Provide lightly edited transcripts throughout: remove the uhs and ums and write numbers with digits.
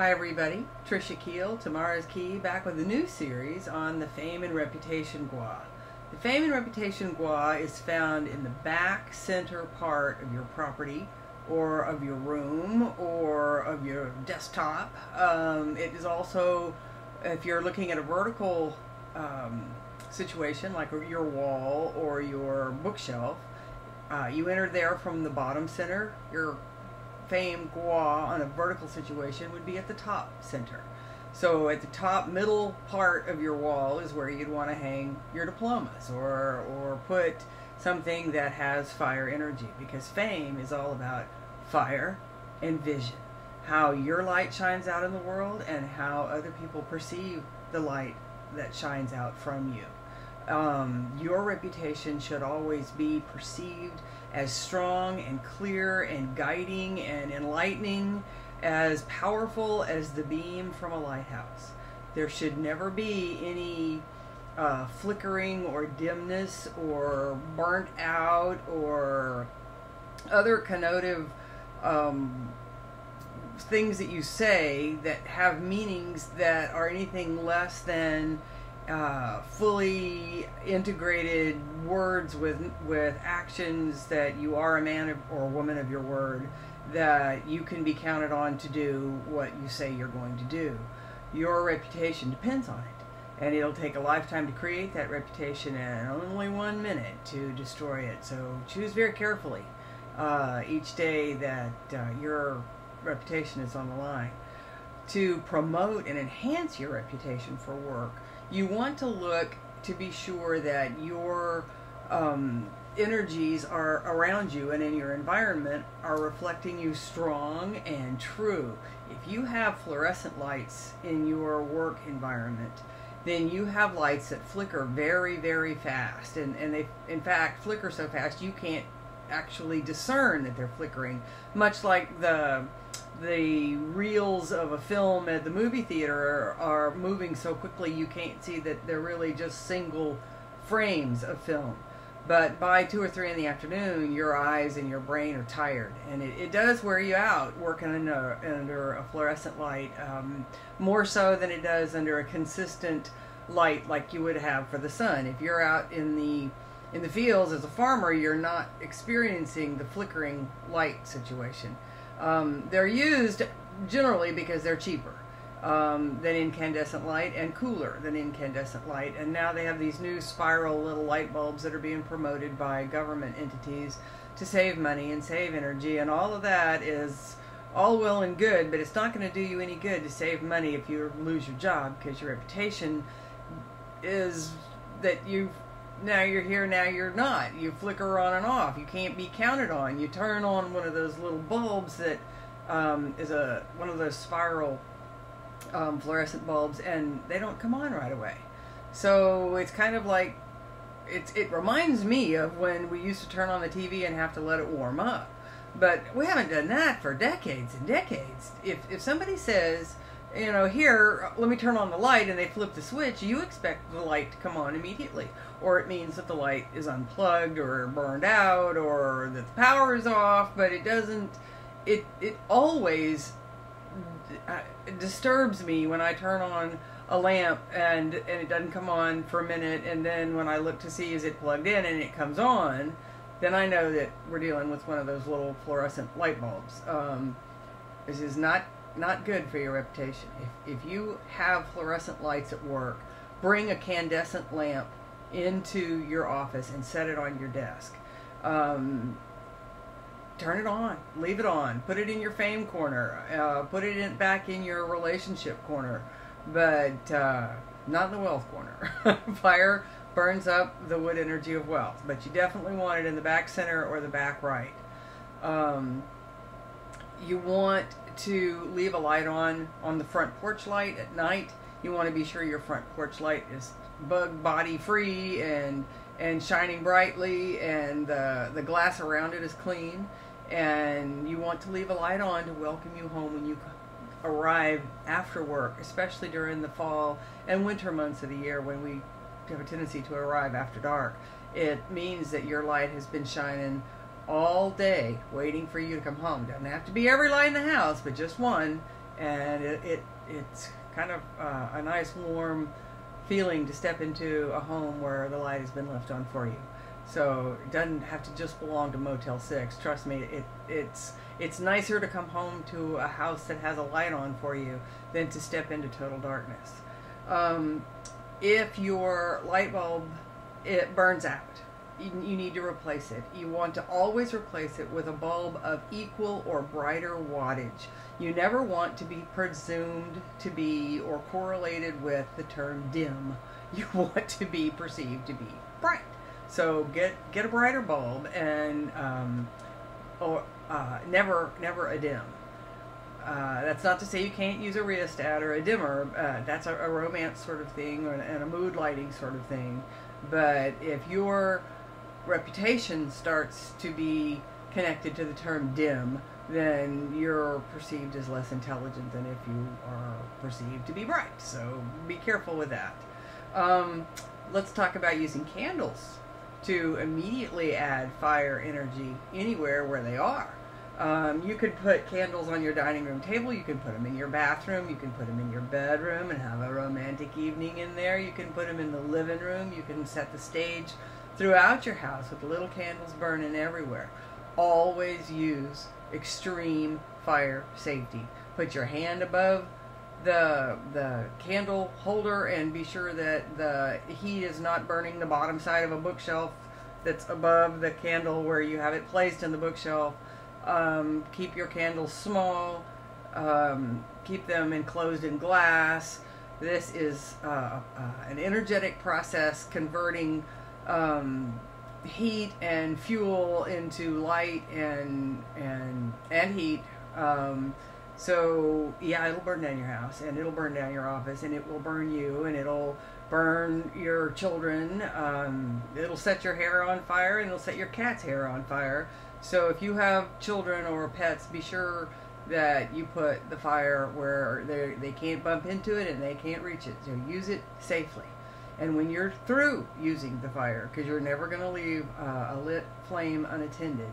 Hi everybody, Trisha Keel, Tamara's Key, back with a new series on the Fame and Reputation Gua. The Fame and Reputation Gua is found in the back center part of your property or of your room or of your desktop. It is also, if you're looking at a vertical situation like your wall or your bookshelf, you enter there from the bottom center. Your Fame Gua on a vertical situation would be at the top center. So at the top middle part of your wall is where you'd want to hang your diplomas or put something that has fire energy, because fame is all about fire and vision, how your light shines out in the world and how other people perceive the light that shines out from you. Your reputation should always be perceived as strong and clear and guiding and enlightening, as powerful as the beam from a lighthouse. There should never be any flickering or dimness or burnt out or other connotative things that you say that have meanings that are anything less than fully integrated words with actions that you are a man or a woman of your word, that you can be counted on to do what you say you're going to do. Your reputation depends on it, and it'll take a lifetime to create that reputation and only 1 minute to destroy it. So choose very carefully each day that your reputation is on the line. To promote and enhance your reputation for work, you want to look to be sure that your energies are around you and in your environment are reflecting you strong and true. If you have fluorescent lights in your work environment, then you have lights that flicker very, very fast. And they, in fact, flicker so fast you can't actually discern that they're flickering, much like the reels of a film at the movie theater are moving so quickly you can't see that they're really just single frames of film. But by 2 or 3 in the afternoon, your eyes and your brain are tired, and it does wear you out working under a fluorescent light, more so than it does under a consistent light like you would have for the sun. If you're out in the fields as a farmer, you're not experiencing the flickering light situation. They're used generally because they're cheaper than incandescent light and cooler than incandescent light. And now they have these new spiral little light bulbs that are being promoted by government entities to save money and save energy. And all of that is all well and good, but it's not going to do you any good to save money if you lose your job, because your reputation is that now you're here, now you're not. You flicker on and off. You can't be counted on. You turn on one of those little bulbs that is one of those spiral fluorescent bulbs, and they don't come on right away. So it's kind of like, it reminds me of when we used to turn on the TV and have to let it warm up. But we haven't done that for decades and decades. If somebody says, you know, here, let me turn on the light, and they flip the switch, you expect the light to come on immediately. Or it means that the light is unplugged or burned out or that the power is off, but it doesn't, it always disturbs me when I turn on a lamp and it doesn't come on for a minute, and then when I look to see is it plugged in and it comes on, then I know that we're dealing with one of those little fluorescent light bulbs. This is not good for your reputation. If you have fluorescent lights at work, bring a incandescent lamp into your office and set it on your desk. Turn it on, leave it on, put it in your fame corner, put it back in your relationship corner, but not in the wealth corner. Fire burns up the wood energy of wealth, but you definitely want it in the back center or the back right. You want to leave a light on the front porch light at night. You want to be sure your front porch light is bug body free and shining brightly, and the glass around it is clean. And you want to leave a light on to welcome you home when you arrive after work, especially during the fall and winter months of the year when we have a tendency to arrive after dark. It means that your light has been shining all day waiting for you to come home. Doesn't have to be every light in the house, but just one, and it's kind of a nice warm feeling to step into a home where the light has been left on for you. So it doesn't have to just belong to Motel 6. Trust me, it's nicer to come home to a house that has a light on for you than to step into total darkness. If your light bulb it burns out, you need to replace it. You want to always replace it with a bulb of equal or brighter wattage. You never want to be presumed to be or correlated with the term dim. You want to be perceived to be bright. So get a brighter bulb, and never a dim. That's not to say you can't use a rheostat or a dimmer. That's a romance sort of thing, and a mood lighting sort of thing. But if your reputation starts to be connected to the term dim, then you're perceived as less intelligent than if you are perceived to be bright. So be careful with that. Let's talk about using candles to immediately add fire energy anywhere where they are. You could put candles on your dining room table. You can put them in your bathroom. You can put them in your bedroom and have a romantic evening in there. You can put them in the living room. You can set the stage throughout your house with little candles burning everywhere. Always use extreme fire safety. Put your hand above the candle holder and be sure that the heat is not burning the bottom side of a bookshelf that's above the candle where you have it placed in the bookshelf. Keep your candles small. Keep them enclosed in glass. This is an energetic process converting heat and fuel into light and heat. So yeah, it'll burn down your house, and it'll burn down your office, and it will burn you, and it'll burn your children. It'll set your hair on fire, and it'll set your cat's hair on fire. So if you have children or pets, be sure that you put the fire where they can't bump into it and they can't reach it. So use it safely. And when you're through using the fire, because you're never going to leave a lit flame unattended,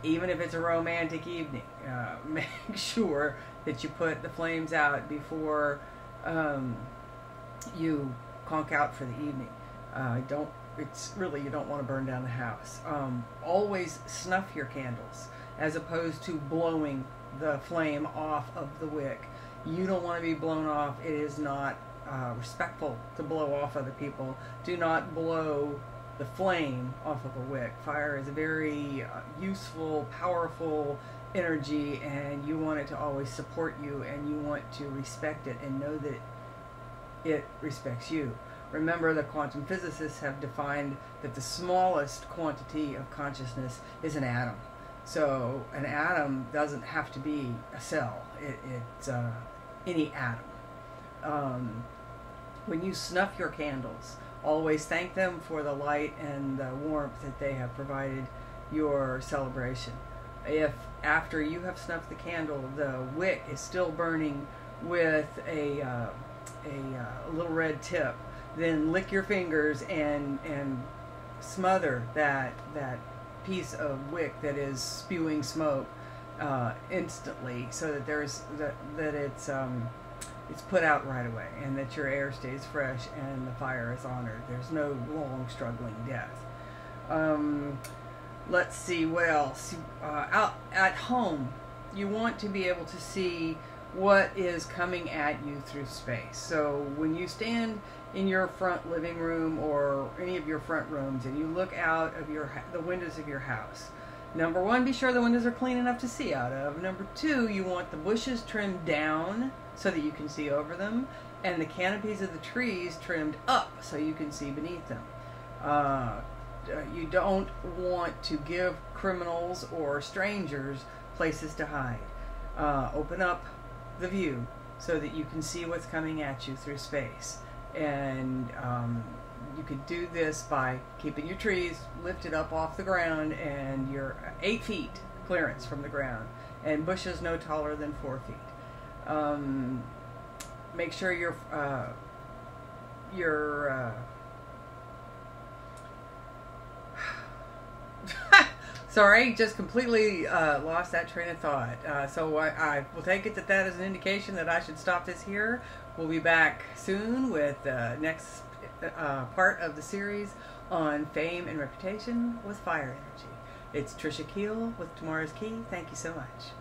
even if it's a romantic evening, make sure that you put the flames out before you conk out for the evening. It's really, you don't want to burn down the house. Always snuff your candles as opposed to blowing the flame off of the wick. You don't want to be blown off. It is not respectful to blow off other people. Do not blow the flame off of a wick. Fire is a very useful, powerful energy, and you want it to always support you, and you want to respect it and know that it respects you. Remember, the quantum physicists have defined that the smallest quantity of consciousness is an atom. So an atom doesn't have to be a cell. It's any atom. When you snuff your candles, always thank them for the light and the warmth that they have provided your celebration. If after you have snuffed the candle, the wick is still burning with a little red tip, then lick your fingers and smother that piece of wick that is spewing smoke instantly, so that it's put out right away, and that your air stays fresh and the fire is honored. There's no long struggling death. Let's see what else. Out at home, you want to be able to see what is coming at you through space. So when you stand in your front living room or any of your front rooms and you look out of the windows of your house, number one, be sure the windows are clean enough to see out of. Number two, you want the bushes trimmed down so that you can see over them, and the canopies of the trees trimmed up so you can see beneath them. You don't want to give criminals or strangers places to hide. Open up the view so that you can see what's coming at you through space. And you could do this by keeping your trees lifted up off the ground and you're 8 feet clearance from the ground, and bushes no taller than 4 feet. Make sure your Sorry, just completely lost that train of thought. So I will take it that that is an indication that I should stop this here. We'll be back soon with the next part of the series on fame and reputation with fire energy. It's Trisha Keel with Tomorrow's Key. Thank you so much.